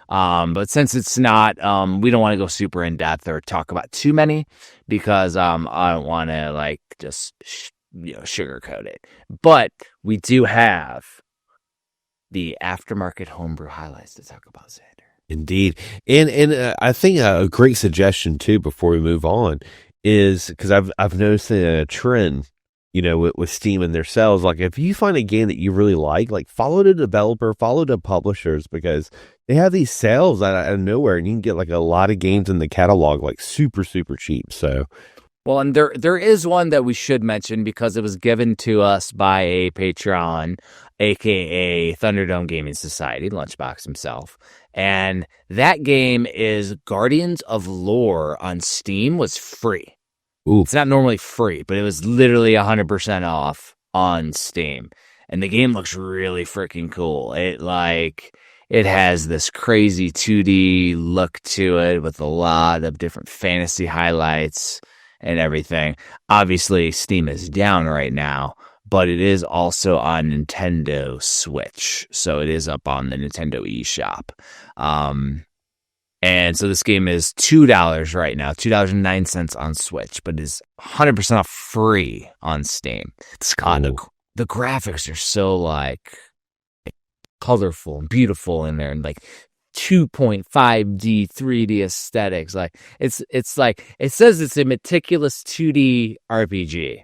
But since it's not, we don't want to go super in depth or talk about too many because I don't want to like just sugarcoat it. But we do have the aftermarket homebrew highlights to talk about, Xander. Indeed. And I think a great suggestion too before we move on is because I've noticed a trend, with Steam and their sales. Like, if you find a game that you really like follow the developer, follow the publishers, because they have these sales out of nowhere, and you can get like a lot of games in the catalog like super, super cheap. So, well, and there is one that we should mention because it was given to us by a Patreon, aka Thunderdome Gaming Society, Lunchbox himself. And that game is Guardians of Lore on Steam. Was free. Ooh. It's not normally free, but it was literally 100% off on Steam. And the game looks really freaking cool. It has this crazy 2D look to it with a lot of different fantasy highlights and everything. Obviously, Steam is down right now, but it is also on Nintendo Switch. So it is up on the Nintendo eShop. And so this game is $2 right now, $2.09 on Switch, but is 100% off free on Steam. It's cool. The graphics are so like colorful and beautiful in there, and like 2.5D 3D aesthetics. Like it's like, it says it's a meticulous 2D RPG.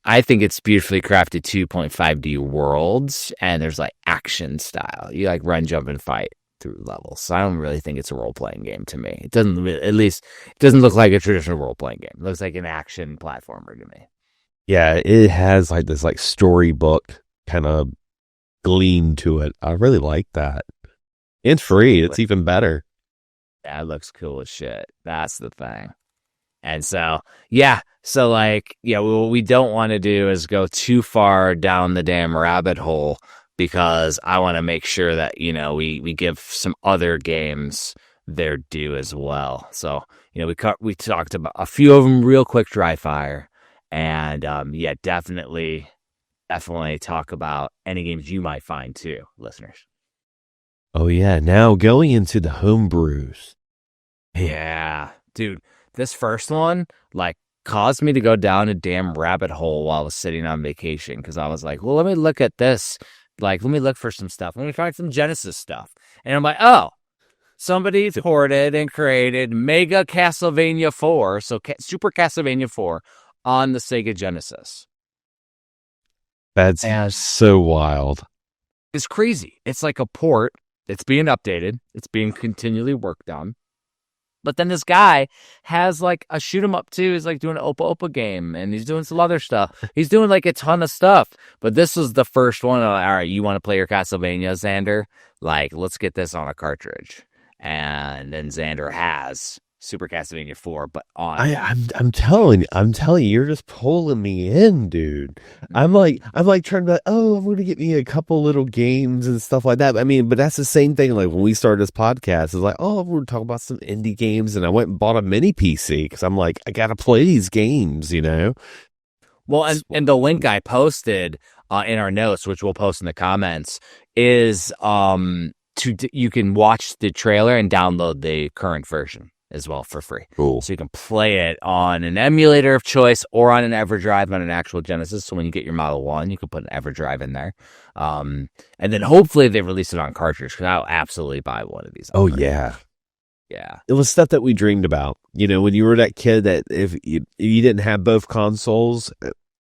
I think it's beautifully crafted 2.5D worlds, and there's like action style. You like run, jump, and fight through levels. So I don't really think it's a role-playing game to me. It doesn't really, at least it doesn't look like a traditional role-playing game. It looks like an action platformer to me. Yeah, it has like this like storybook kind of gleam to it. I really like that. And free, it's even better. That looks cool as shit. That's the thing. And so, yeah. So like, what we don't want to do is go too far down the damn rabbit hole, because I want to make sure that, we give some other games their due as well. So, we talked about a few of them real quick, dry fire. And definitely talk about any games you might find too, listeners. Oh yeah, now going into the homebrews. Yeah, dude, this first one like caused me to go down a damn rabbit hole while I was sitting on vacation, because I was like, well, let me look at this. Like, let me look for some stuff. Let me find some Genesis stuff. And I'm like, oh, somebody ported and created Mega Castlevania 4, so Super Castlevania 4 on the Sega Genesis. That's so wild. It's crazy. It's like a port. It's being updated. It's being continually worked on. But then this guy has like a shoot 'em up too. He's like doing an Opa Opa game, and he's doing some other stuff. He's doing like a ton of stuff. But this was the first one. All right, you want to play your Castlevania, Xander? Like, let's get this on a cartridge. And then Xander has Super Castlevania 4, but on. I'm telling you, you're just pulling me in, dude. I'm like trying to, I'm going to get me a couple little games and stuff like that. I mean, but that's the same thing. Like when we started this podcast, it's like, we're going to talk about some indie games, and I went and bought a mini PC because I'm like, I got to play these games, Well, and the link I posted in our notes, which we'll post in the comments, is you can watch the trailer and download the current version as well for free. Cool. So you can play it on an emulator of choice or on an EverDrive on an actual Genesis. So when you get your Model 1, you can put an EverDrive in there. And then hopefully they release it on cartridge, because I'll absolutely buy one of these. Oh, yeah. Yeah. it was stuff that we dreamed about. When you were that kid that if you didn't have both consoles,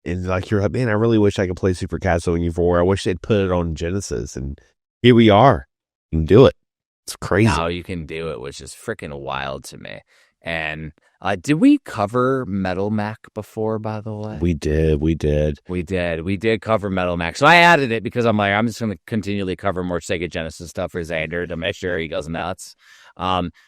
and like you're like, man, I really wish I could play Super Castlevania 4. I wish they'd put it on Genesis, and here we are. You can do it. It's crazy. Now you can do it, which is freaking wild to me. And did we cover Metal Mac before, by the way? We did. We did cover Metal Mac. So I added it because I'm like, I'm just going to continually cover more Sega Genesis stuff for Xander to make sure he goes nuts.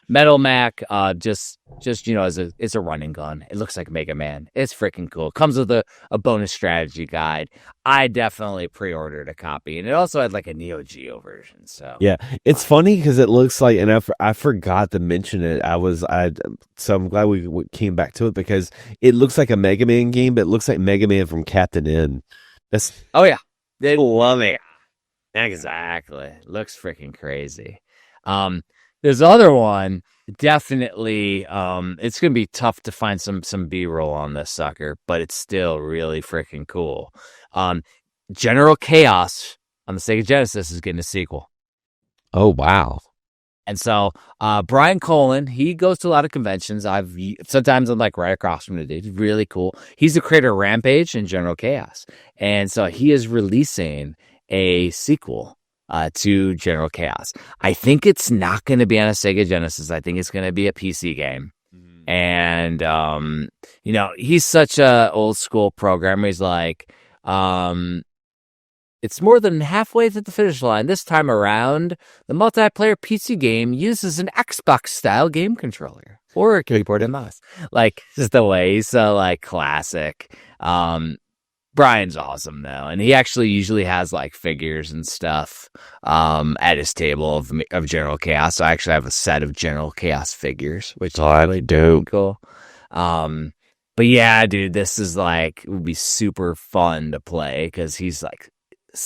Metal Mac, just it's a running gun. It looks like Mega Man. It's freaking cool. It comes with a bonus strategy guide. I definitely pre-ordered a copy, and it also had like a Neo Geo version. So yeah, it's funny because it looks like, and I forgot to mention it. So I'm glad we came back to it because it looks like a Mega Man game, but it looks like Mega Man from Captain N. Oh yeah, they love it. Exactly, looks freaking crazy. This other one, definitely, it's going to be tough to find some B-roll on this sucker, but it's still really freaking cool. General Chaos on the Sega Genesis is getting a sequel. Oh, wow. And so Brian Colin, he goes to a lot of conventions. Sometimes I'm like right across from the dude. He's really cool. He's the creator of Rampage and General Chaos. And so he is releasing a sequel to General Chaos. I think it's not going to be on a Sega Genesis. I think it's going to be a PC game. Mm-hmm. And, he's such a old school programmer. He's like, it's more than halfway to the finish line. This time around, the multiplayer PC game uses an Xbox-style game controller or a keyboard and mouse. Like, just the way he's so, like, classic. Brian's awesome though, and he actually usually has like figures and stuff at his table of General Chaos. So I actually have a set of General Chaos figures, which is really dope. Cool. But yeah, dude, this is like it would be super fun to play because he's like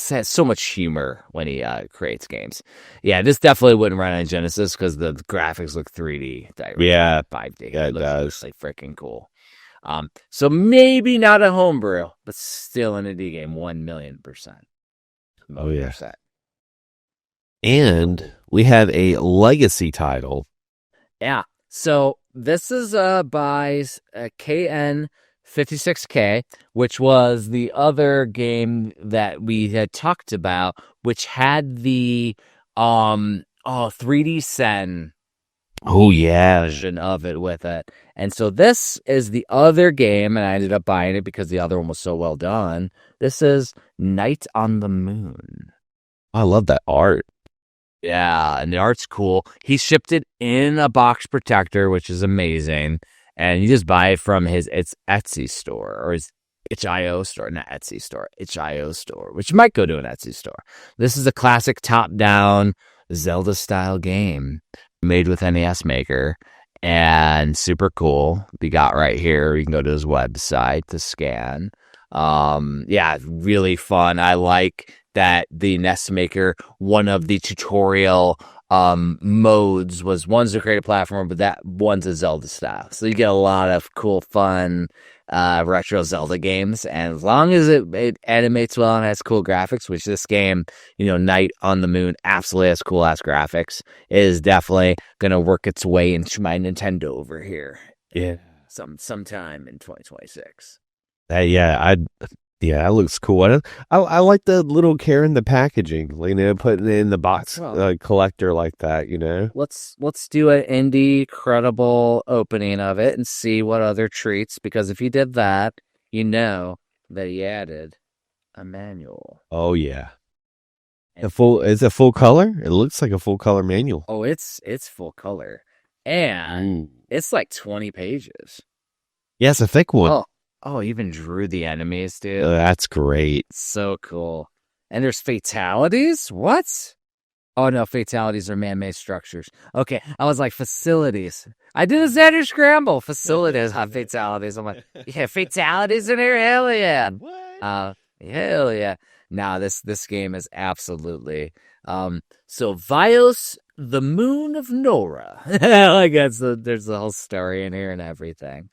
has so much humor when he creates games. Yeah, this definitely wouldn't run on Genesis because the graphics look 3D. Yeah, 5D. Yeah, it does. Like freaking cool. So maybe not a homebrew, but still an indie game, 1,000,000%. Oh yeah. And we have a legacy title. Yeah. So this is by KN56K, which was the other game that we had talked about, which had the 3D Sen. Oh yeah, version of it with it. And so this is the other game, and I ended up buying it because the other one was so well done. This is Night on the Moon. I love that art. Yeah, and the art's cool. He shipped it in a box protector, which is amazing. And you just buy it from his Etsy store or his itch.io store, not Etsy store, itch.io store, which might go to an Etsy store. This is a classic top-down Zelda-style game made with NES Maker and super cool. We got right here. You can go to his website to scan. Yeah, really fun. I like that the NES Maker, one of the tutorial modes was one's to create a platform, but that one's a Zelda style. So you get a lot of cool, fun retro Zelda games, and as long as it animates well and has cool graphics, which this game, Night on the Moon absolutely has cool ass graphics, is definitely gonna work its way into my Nintendo over here. Yeah, sometime in 2026. That looks cool. I like the little care in the packaging, putting it in the box collector like that. Let's do an indie credible opening of it and see what other treats. Because if he did that, that he added a manual. Oh yeah, is it full color? It looks like a full color manual. Oh, it's full color, and it's like 20 pages. Yeah, it's a thick one. Oh, even drew the enemies, dude. That's great. So cool. And there's fatalities? What? Oh, no, fatalities are man-made structures. Okay, I was like, facilities. I did a Xander Scramble. Facilities have fatalities. I'm like, yeah, fatalities in here? Hell yeah. What? Hell yeah. Nah, this game is absolutely... So, Vios, the Moon of Nora. Like, there's the whole story in here and everything.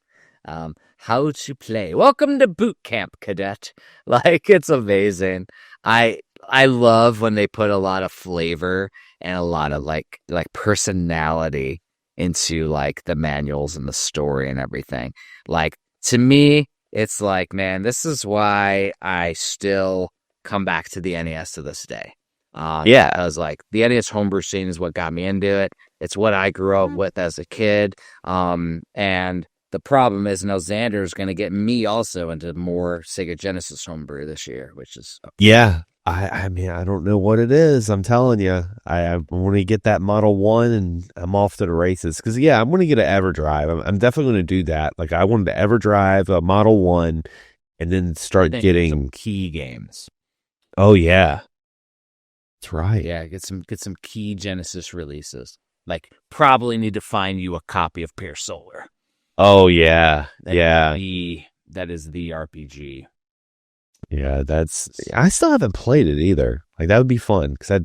How to play. Welcome to boot camp, cadet. Like, it's amazing. I love when they put a lot of flavor and a lot of like personality into like the manuals and the story and everything. Like to me, it's like, man, this is why I still come back to the NES to this day. Yeah. I was like, the NES homebrew scene is what got me into it. It's what I grew up with as a kid. And the problem is now Xander is going to get me also into more Sega Genesis homebrew this year, which is Yeah. I mean, I don't know what it is. I'm telling you, I want to get that Model 1 and I'm off to the races. Because, yeah, I'm going to get an EverDrive. I'm definitely going to do that. Like, I wanted to EverDrive a Model 1 and then start getting some key games. Oh, yeah. That's right. Yeah, get some key Genesis releases. Like, probably need to find you a copy of Pure Solar. Oh, yeah. That is the RPG. Yeah, I still haven't played it either. Like, that would be fun because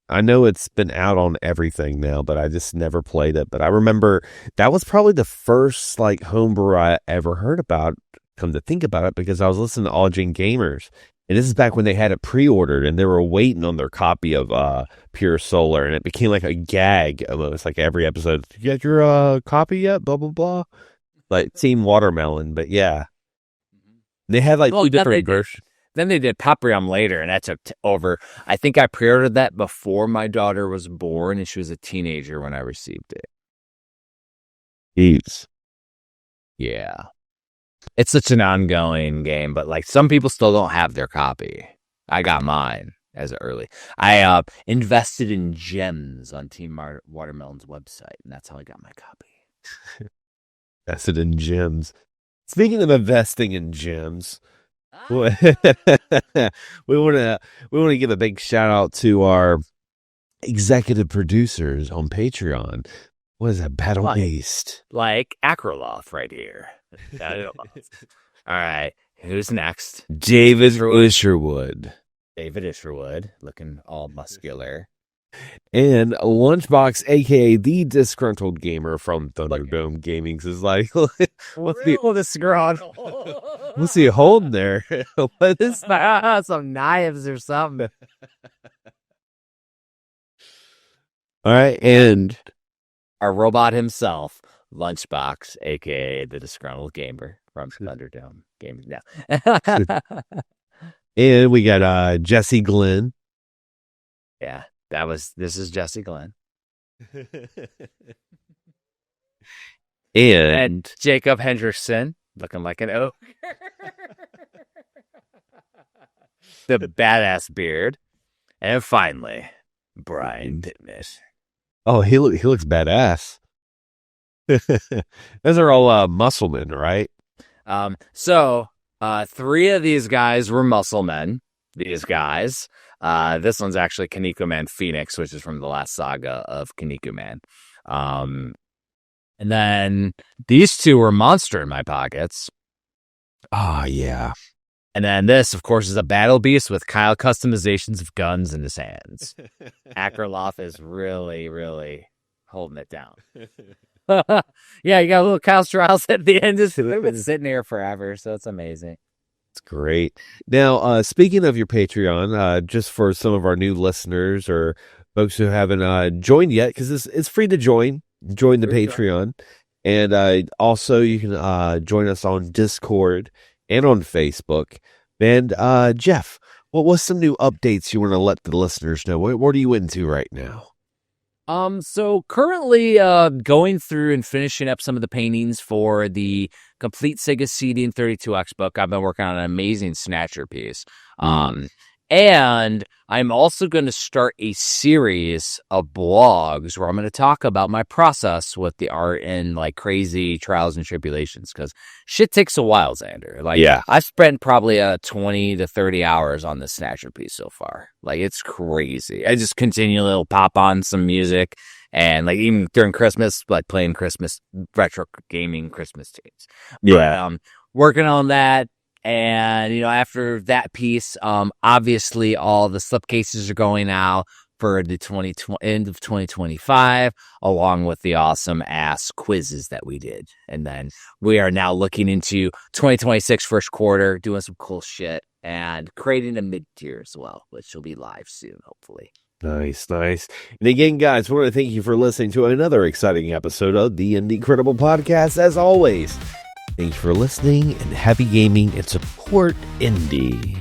I know it's been out on everything now, but I just never played it. But I remember that was probably the first like homebrew I ever heard about. Come to think about it, because I was listening to All Gen Gamers, and this is back when they had it pre-ordered and they were waiting on their copy of Pure Solar, and it became like a gag almost. Like every episode, did you get your copy yet? Blah blah blah. Like Team Watermelon, but yeah, they had like two different versions. Then they did Paprium later, and that took over. I think I pre-ordered that before my daughter was born, and she was a teenager when I received it. Jeez. Yeah. It's such an ongoing game, but like some people still don't have their copy. I got mine as early. I invested in gems on Team Watermelon's website, and that's how I got my copy. Invested in gems. Speaking of investing in gems, we want to give a big shout out to our executive producers on Patreon. What is that? Battle Beast, like Acroloth right here. All right, who's next? David Isherwood. David Isherwood, looking all muscular. And Lunchbox, aka the disgruntled gamer from Thunderdome Gaming, is like, what's he holding there? What is some knives or something? All right, and our robot himself, Lunchbox, aka the disgruntled gamer from Thunderdome Gaming. Now, and we got Jesse Glenn. Yeah. This is Jesse Glenn. and Jacob Hendrickson, looking like an oak. The badass beard. And finally, Brian Pittman. Oh, he looks badass. Those are all muscle-men, right? So 3 of these guys were muscle men. These guys. This one's actually Kaneko Man Phoenix, which is from the last saga of Kaneko Man. And then these 2 were Monster in My Pockets. Oh, yeah. And then this, of course, is a Battle Beast with Kyle customizations of guns in his hands. Akroloth is really, really holding it down. Yeah, you got a little Kyle Strauss at the end. It's been sitting here forever, so it's amazing. It's great. Now, speaking of your Patreon, just for some of our new listeners or folks who haven't joined yet, because it's free to join the Patreon. And also you can join us on Discord and on Facebook. And Jeff, what's some new updates you want to let the listeners know? What are you into right now? So currently going through and finishing up some of the paintings for the complete Sega CD and 32X book. I've been working on an amazing Snatcher piece. And I'm also going to start a series of blogs where I'm going to talk about my process with the art and like crazy trials and tribulations, because shit takes a while, Xander. Like, yeah, I've spent probably 20 to 30 hours on this Snatcher piece so far. Like, it's crazy. I just continually pop on some music, and like even during Christmas, like playing Christmas retro gaming Christmas tunes. Yeah, but, working on that. And, after that piece, obviously all the slipcases are going out for the end of 2025, along with the awesome ass quizzes that we did. And then we are now looking into 2026 first quarter, doing some cool shit and creating a mid-tier as well, which will be live soon, hopefully. Nice, nice. And again, guys, I want to thank you for listening to another exciting episode of the Indie Credible Podcast. As always, thanks for listening and happy gaming and support indie.